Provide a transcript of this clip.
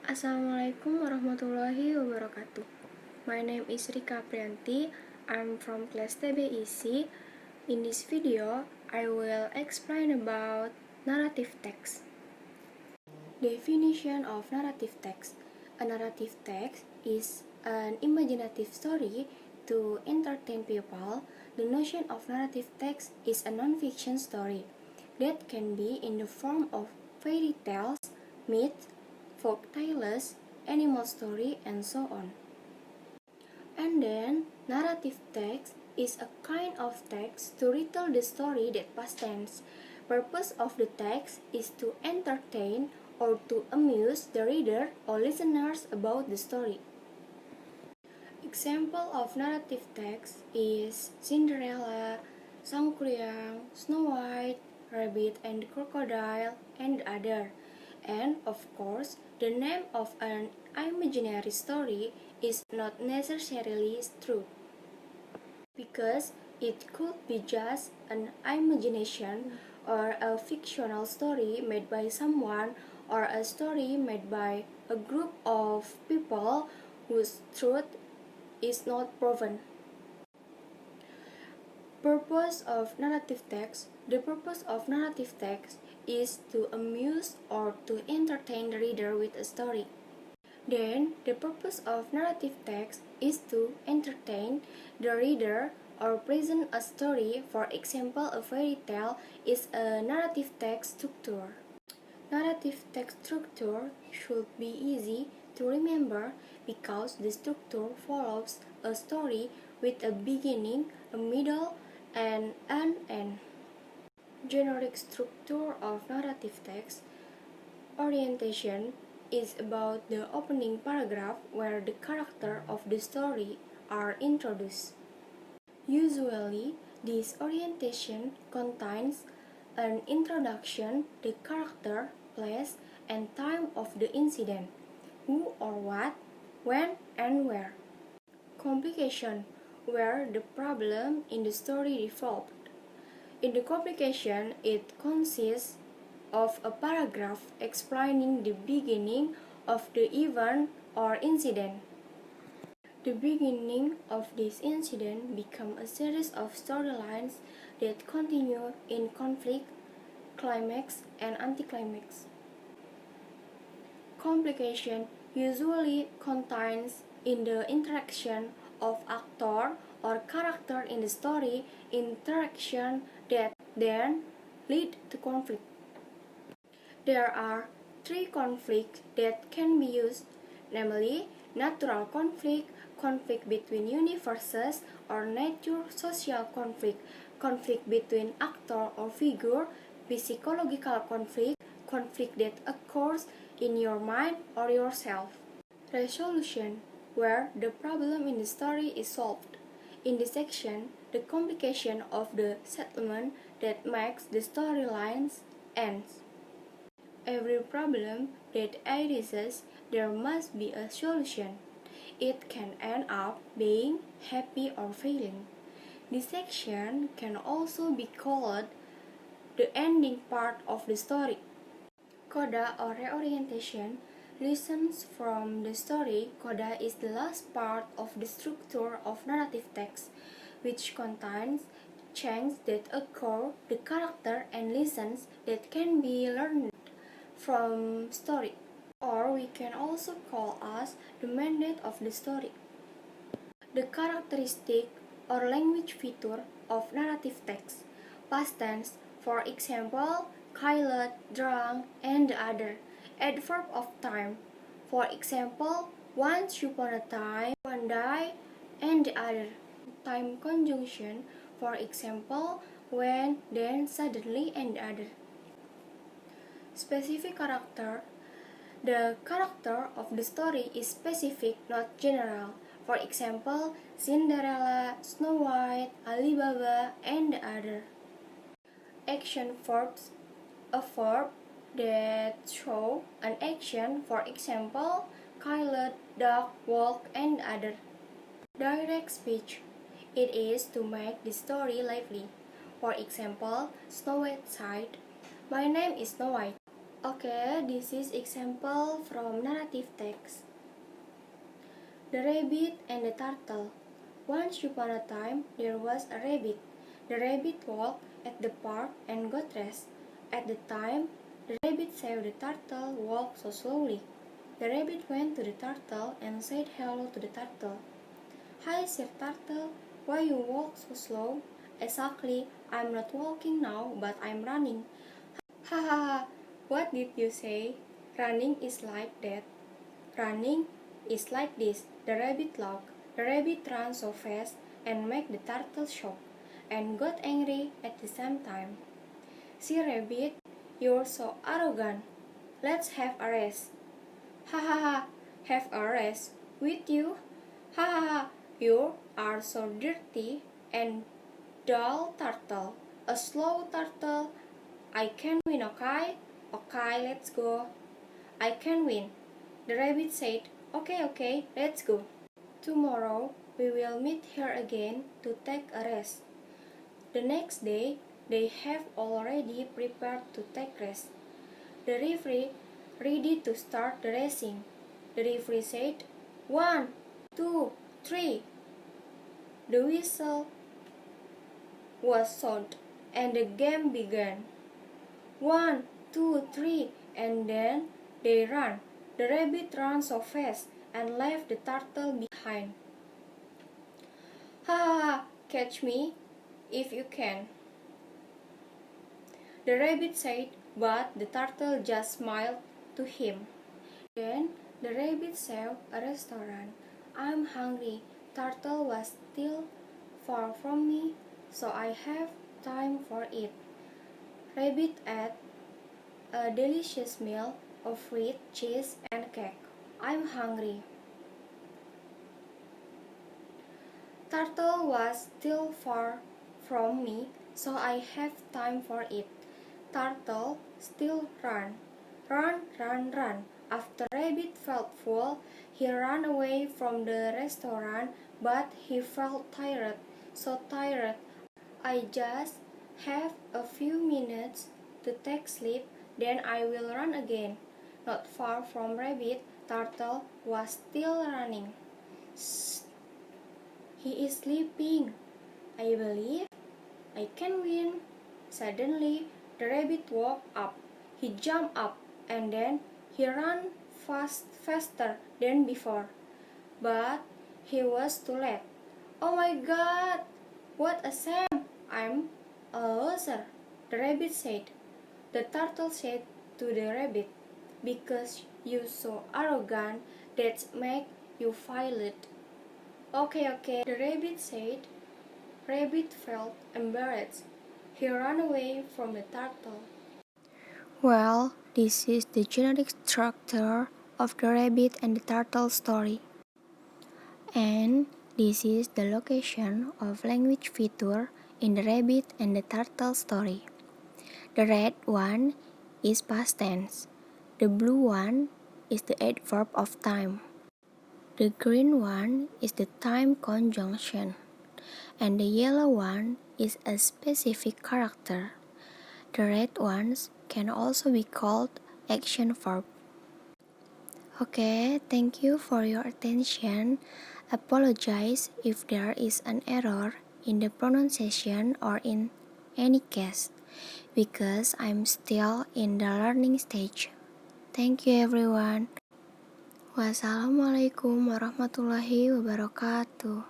Assalamualaikum warahmatullahi wabarakatuh. My name is Rika Priyanti. I'm from class TBEC. In this video, I will explain about narrative text. Definition of narrative text. A narrative text is an imaginative story to entertain people. The notion of narrative text is a non-fiction story that can be in the form of fairy tales, myths, folk tales, animal story, and so on. And then, narrative text is a kind of text to retell the story that past tense. Purpose of the text is to entertain or to amuse the reader or listeners about the story. Example of narrative text is Cinderella, Sangkuriang, Snow White, Rabbit and Crocodile, and other. And of course, the name of an imaginary story is not necessarily true, because it could be just an imagination or a fictional story made by someone or a story made by a group of people whose truth is not proven. Purpose of narrative text. The purpose of narrative text is to amuse or to entertain the reader with a story. Then, the purpose of narrative text is to entertain the reader or present a story. For example, a fairy tale is a narrative text structure. Narrative text structure should be easy to remember because the structure follows a story with a beginning, a middle, and an end. Generic structure of narrative text. Orientation is about the opening paragraph where the character of the story are introduced. Usually, this orientation contains an introduction, the character, place, and time of the incident, who or what, when, and where. Complication, where the problem in the story developed. In the complication, it consists of a paragraph explaining the beginning of the event or incident. The beginning of this incident becomes a series of storylines that continue in conflict, climax, and anticlimax. Complication usually contains in the interaction of actor or character in the story, interaction that then lead to conflict. There are three conflicts that can be used, namely natural conflict, conflict between universes or nature, social conflict, conflict between actor or figure, psychological conflict, conflict that occurs in your mind or yourself. Resolution, where the problem in the story is solved. In this section, the complication of the settlement that makes the storylines ends. Every problem that arises, there must be a solution. It can end up being happy or failing. This section can also be called the ending part of the story. Coda or reorientation. Lessons from the story. Coda is the last part of the structure of narrative text, which contains changes that occur, the character, and lessons that can be learned from story. Or we can also call as the mandate of the story. The characteristic or language feature of narrative text. Past tense, for example, killed, drunk, and the other. Adverb of time, for example, once upon a time, one day, and the other. Time conjunction, for example, when, then, suddenly, and the other. Specific character. The character of the story is specific, not general. For example, Cinderella, Snow White, Alibaba, and the other. Action verbs. A verb that show an action, for example, killed, dog, walk, and other. Direct speech. It is to make the story lively. For example, Snow White said, "My name is Snow White." Okay, this is example from narrative text. The rabbit and the turtle. Once upon a time, there was a rabbit. The rabbit walked at the park and got rest. At the time, the rabbit saw the turtle walk so slowly. The rabbit went to the turtle and said hello to the turtle. Hi, Sir Turtle. Why you walk so slow? Exactly, I'm not walking now, but I'm running. Ha ha ha, what did you say? Running is like that. Running is like this. The rabbit laughed. The rabbit ran so fast and made the turtle shocked and got angry at the same time. See, rabbit, you're so arrogant. Let's have a race. Ha ha ha, have a race with you? Ha ha ha, you are so dirty and dull turtle. A slow turtle. I can win, okay? Okay, let's go. I can win. The rabbit said, okay, let's go. Tomorrow we will meet here again to take a rest. The next day, they have already prepared to take rest. The referee ready to start the racing. The referee said, 1, 2, 3. The whistle was sounded and the game began. 1, 2, 3, and then they ran. The rabbit ran so fast and left the turtle behind. Ha ha ha, catch me if you can, the rabbit said, but the turtle just smiled to him. Then the rabbit saw a restaurant. I'm hungry. Turtle was still far from me, so I have time for it. Rabbit ate a delicious meal of fruit, cheese, and cake. I'm hungry. Turtle was still far from me, so I have time for it. Turtle still ran. Run. After Rabbit felt full, he ran away from the restaurant, but he felt tired, so tired. I just have a few minutes to take sleep, then I will run again. Not far from Rabbit, Turtle was still running. Shh, he is sleeping. I believe I can win. Suddenly, the rabbit woke up. He jumped up and then he ran faster than before. But he was too late. Oh my God! What a shame! I'm a loser, the rabbit said. The turtle said to the rabbit, because you so arrogant, that make you violent. Okay, the rabbit said. Rabbit felt embarrassed. He ran away from the turtle. Well, this is the generic structure of the rabbit and the turtle story. And this is the location of language feature in the rabbit and the turtle story. The red one is past tense. The blue one is the adverb of time. The green one is the time conjunction. And the yellow one is a specific character. The red ones can also be called action verb. Okay, thank you for your attention. Apologize if there is an error in the pronunciation or in any case, because I'm still in the learning stage. Thank you everyone. Wassalamualaikum warahmatullahi wabarakatuh.